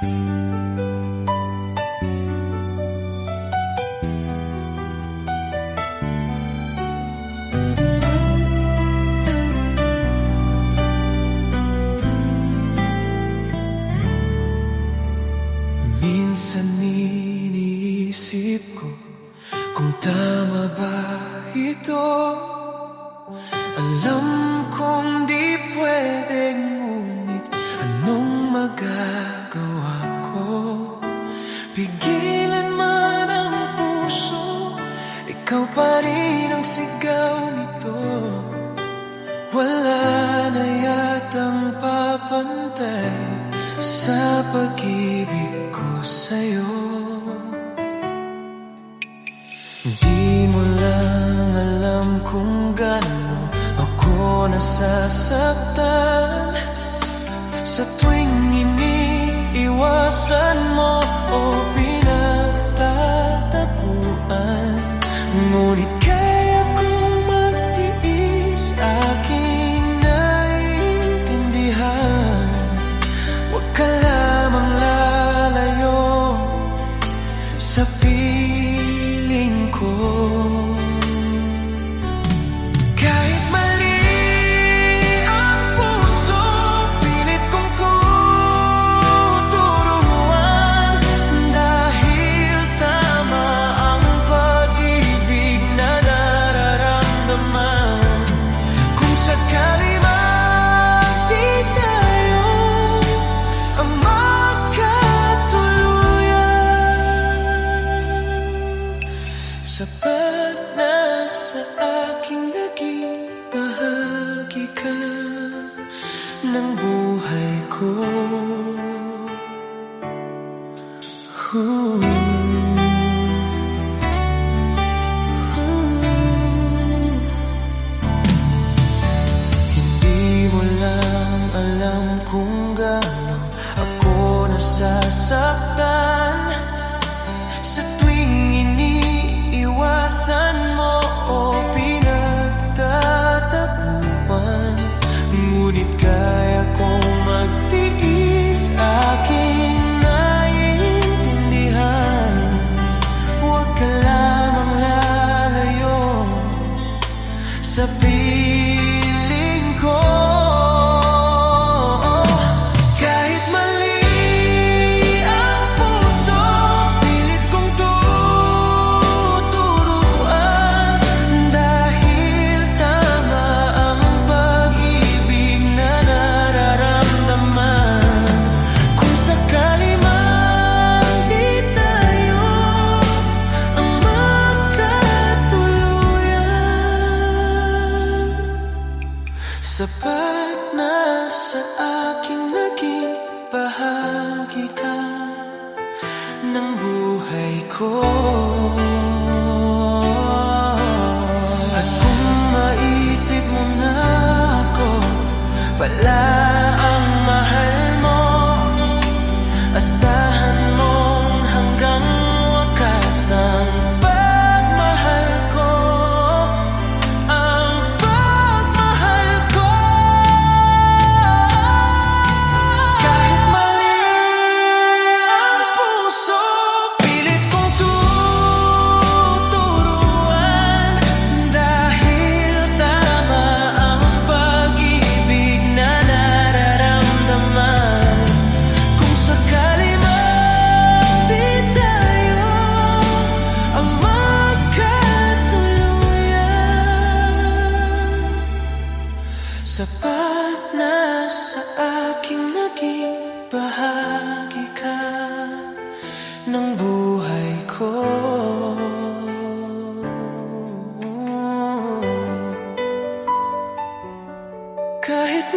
Minsan iniisip ko kung tama ba ito. Alam kong di pwedeng, ngunit anong magagawa ko? Pigilan man ang puso, ikaw pa rin ang sigaw nito. Wala na yatang papantay sa pag-ibig ko sa'yo. Di mo lang alam kung gaano ako nasasaktan sa tuwing iniiwasan mo o pinagtatapuan. Ngunit kaya kong magtiis, aking naiintindihan. Huwag ka lamang lalayo sa piling ko. Kahit mali ang puso, pilit kong tuturuan. Dahil tama ang pag-ibig na nararamdaman. Kung sakali man di tayo ang sapat na sa aking naging bahagi ka ng buhay ko. Hindi mo lang alam kung gaano ako nasasaktan sa tuwing iniiwasan mo o pinagtatapuan. Ngunit kaya kong magtiis, aking naiintindihan. Huwag ka lamang lalayo sa piling ko. Sapat na sa aking naging bahagi ka ng buhay ko. At kung maisip mo na ako pala ang mahal mo, asahan mong hanggang wakas ang pagmahal ko. Sapat na sa aking naging bahagi ka ng buhay ko. Kahit